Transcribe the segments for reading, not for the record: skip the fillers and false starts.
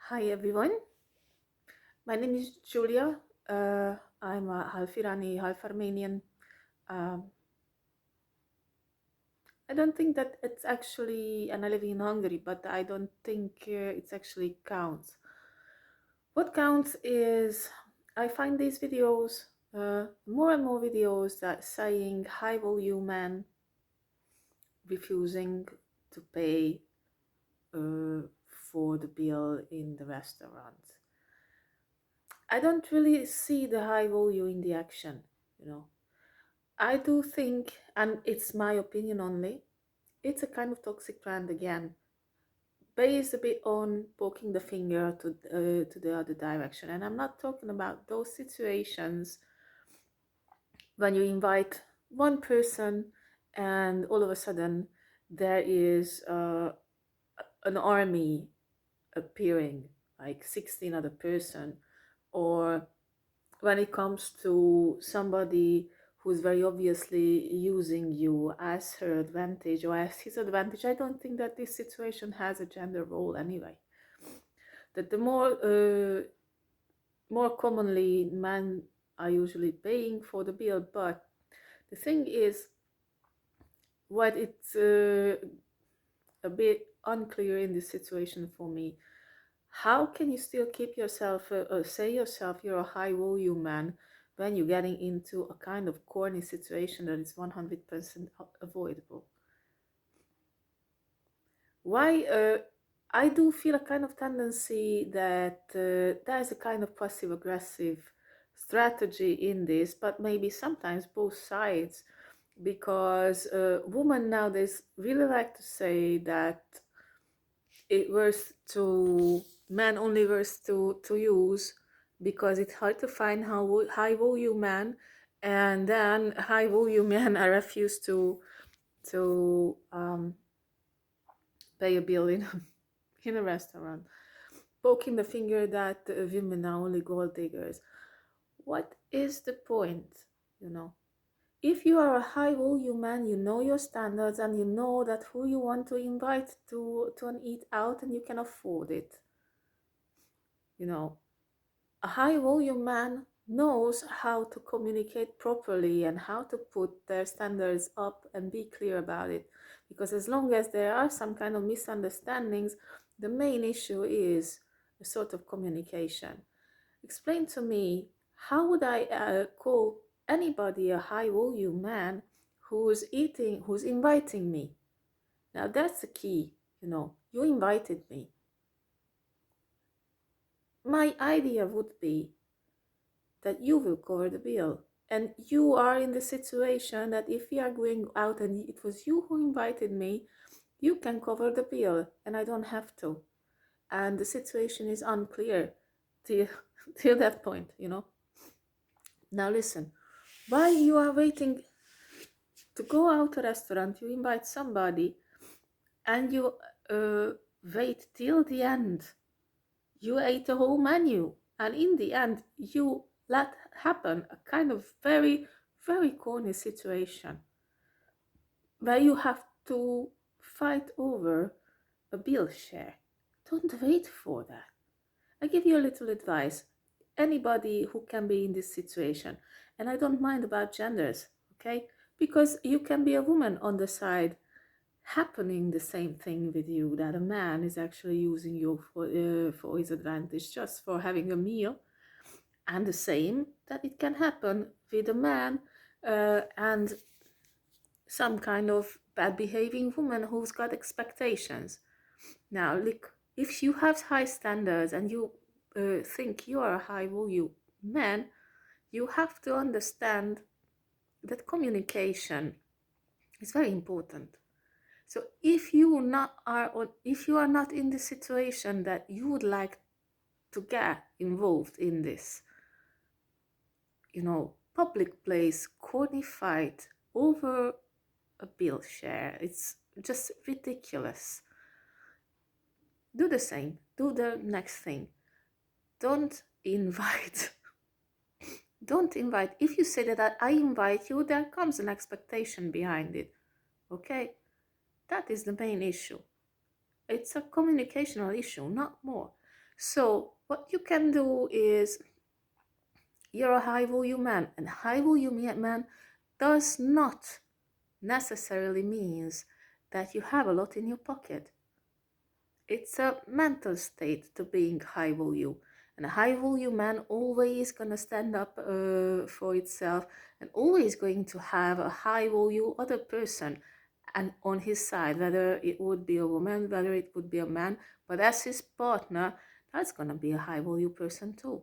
Hi everyone, my name is Julia. I'm a half Irani, half Armenian. Um, I don't think that it's actually, and I live in Hungary, but I don't think it's actually counts. What counts is I find these videos, more and more videos that saying high volume men refusing to pay for the bill in the restaurant. I don't really see the high volume in the action, you know. I do think, and it's my opinion only, it's a kind of toxic trend again, based a bit on poking the finger to the other direction. And I'm not talking about those situations when you invite one person and all of a sudden there is an army appearing, like 16 other person, or when it comes to somebody who's very obviously using you as her advantage or as his advantage. I don't think that this situation has a gender role anyway. That the more commonly men are usually paying for the bill, but the thing is, what it's a bit unclear in this situation for me. How can you still keep yourself, say yourself you're a high volume man when you're getting into a kind of corny situation that is 100% avoidable? Why? I do feel a kind of tendency that there's a kind of passive aggressive strategy in this, but maybe sometimes both sides, because women nowadays really like to say that it worth to man only worth to use because it's hard to find how high volume man, and then high volume man I refuse to pay a bill in in a restaurant, poking the finger that women are only gold diggers. What is the point, you know? If you are a high volume man, you know your standards and you know that who you want to invite to an eat out and you can afford it. You know, a high volume man knows how to communicate properly and how to put their standards up and be clear about it. Because as long as there are some kind of misunderstandings, the main issue is a sort of communication. Explain to me, how would I call anybody a high volume man who's inviting me? Now that's the key, you know, you invited me. My idea would be that you will cover the bill. And you are in the situation that if we are going out and it was you who invited me, you can cover the bill and I don't have to. And the situation is unclear till, till that point, you know. Now listen, while you are waiting to go out to a restaurant, you invite somebody and you uh, wait till the end. You ate the whole menu, and in the end, you let happen a kind of very, very corny situation where you have to fight over a bill share. Don't wait for that. I give you a little advice. Anybody who can be in this situation, and I don't mind about genders, okay? Because you can be a woman on the side happening the same thing with you, that a man is actually using you for his advantage just for having a meal, and the same that it can happen with a man and some kind of bad behaving woman who's got expectations. Now look, if you have high standards and you think you are a high value man, you have to understand that communication is very important. So if you not are, or if you are not in the situation that you would like to get involved in this, you know, public place, corny fight over a bill share, it's just ridiculous. Do the same. Do the next thing. Don't invite. Don't invite. If you say that I invite you, there comes an expectation behind it. Okay? That is the main issue. It's a communicational issue, not more. So what you can do is, you're a high volume man, and high volume man does not necessarily means that you have a lot in your pocket. It's a mental state to being high volume. And a high volume man always gonna stand up for itself, and always going to have a high volume other person and on his side, whether it would be a woman, whether it would be a man, but as his partner, that's gonna be a high volume person too.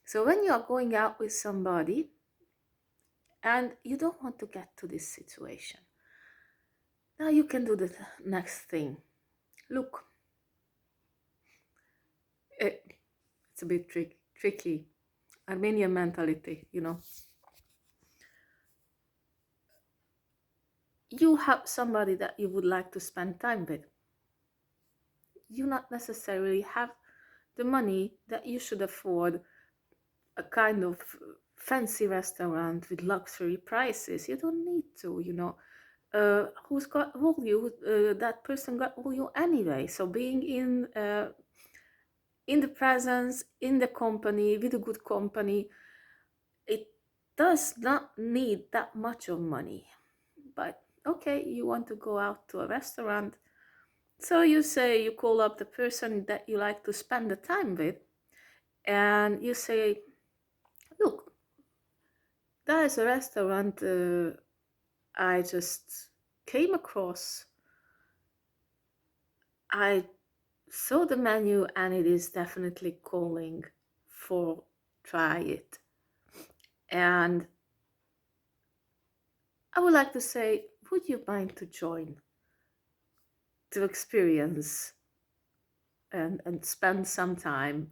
So when you are going out with somebody and you don't want to get to this situation, now you can do the next thing. Look, it's a bit tricky. Armenian mentality, you know. You have somebody that you would like to spend time with. You not necessarily have the money that you should afford a kind of fancy restaurant with luxury prices. You don't need to, you know. Who's got value? That person got value anyway. So being in the presence, in the company, with a good company, it does not need that much of money. But okay, you want to go out to a restaurant, so you say, you call up the person that you like to spend the time with, and you say, look, there is a restaurant I just came across. I saw the menu and it is definitely calling for try it. And I would like to say, would you mind to join, to experience and spend some time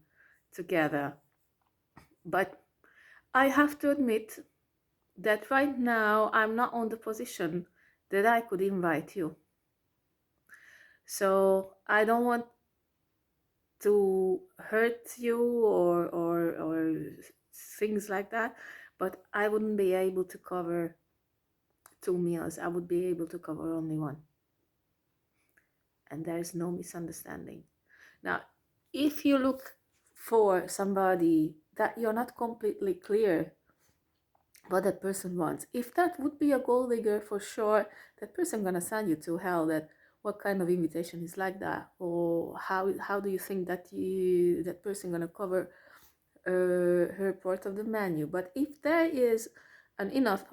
together? But I have to admit that right now I'm not on the position that I could invite you. So I don't want to hurt you or things like that, but I wouldn't be able to cover 2 meals. I would be able to cover only one. And there's no misunderstanding. Now, if you look for somebody that you're not completely clear what that person wants, if that would be a gold digger, for sure that person gonna send you to hell. That what kind of invitation is like that, or how do you think that that person gonna cover her part of the menu? But if there is an enough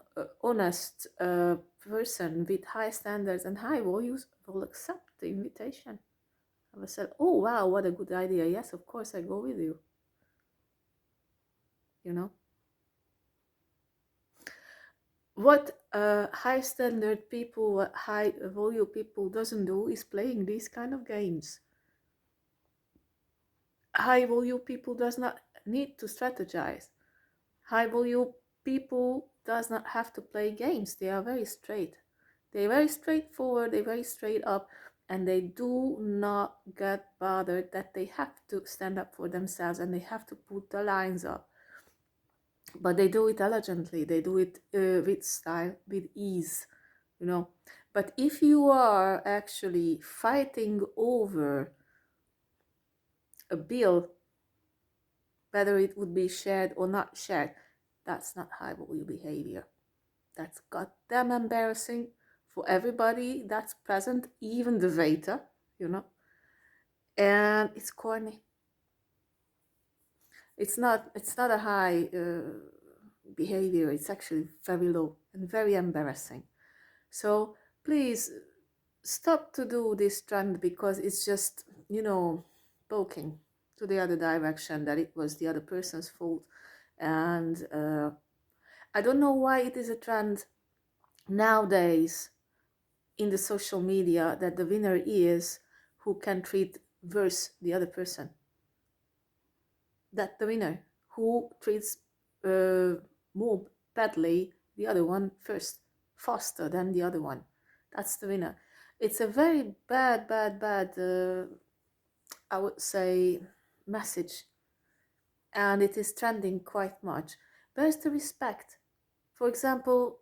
honest person with high standards and high values, will accept the invitation. I was said, oh wow, what a good idea, yes, of course, I go with you, you know. What high standard people, what high value people doesn't do is playing these kind of games. High value people does not need to strategize. High value people does not have to play games. They are very straight. They're very straightforward, they're very straight up, and they do not get bothered that they have to stand up for themselves and they have to put the lines up. But they do it elegantly, they do it with style, with ease, you know. But if you are actually fighting over a bill, whether it would be shared or not shared, that's not high value behavior. That's goddamn embarrassing for everybody that's present, even the waiter, you know. And it's corny. It's not a high behavior. It's actually very low and very embarrassing. So please stop to do this trend, because it's just, you know, poking to the other direction, that it was the other person's fault. And I don't know why it is a trend nowadays in the social media that the winner is who can treat worse the other person. That the winner who treats more badly the other one first, faster than the other one. That's the winner. It's a very bad, I would say, message. And it is trending quite much. Where's the respect? For example,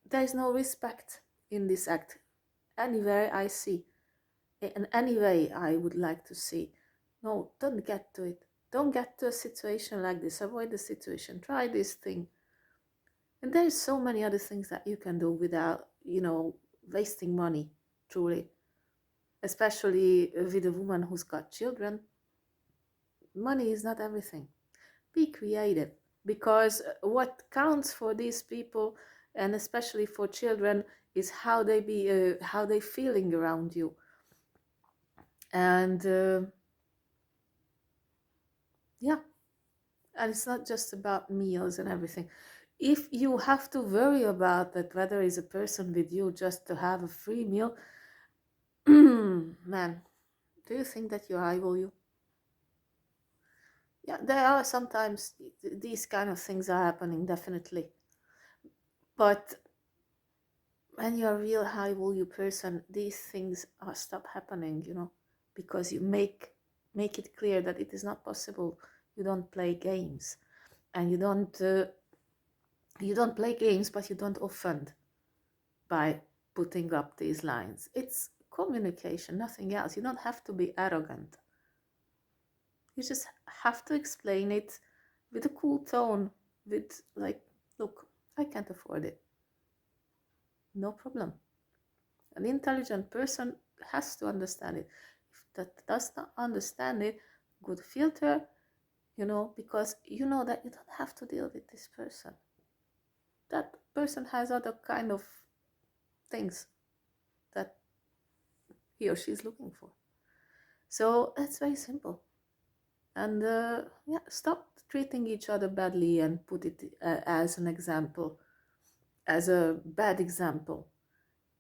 there is no respect in this act anywhere I see, in any way I would like to see. No, don't get to it. Don't get to a situation like this. Avoid the situation. Try this thing. And there's so many other things that you can do without, wasting money, truly. Especially with a woman who's got children. Money is not everything. Be creative, because what counts for these people, and especially for children, is how they feeling around you. And yeah, and it's not just about meals and everything. If you have to worry about that, whether is a person with you just to have a free meal, man, do you think that your eye will you? Yeah, there are sometimes these kind of things are happening, definitely. But when you're a real high value person, these things are stop happening, because you make it clear that it is not possible. You don't play games, and you don't play games, but you don't offend by putting up these lines. It's communication, nothing else. You don't have to be arrogant. You just have to explain it with a cool tone, with like, look, I can't afford it. No problem. An intelligent person has to understand it. If that does not understand it, good filter, because you know that you don't have to deal with this person. That person has other kind of things that he or she is looking for. So that's very simple. And yeah, stop treating each other badly and put it as an example, as a bad example,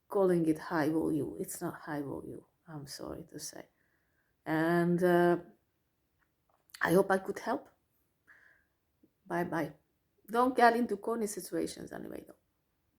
calling it high value. It's not high value, I'm sorry to say. And I hope I could help. Bye bye. Don't get into corny situations anyway, though.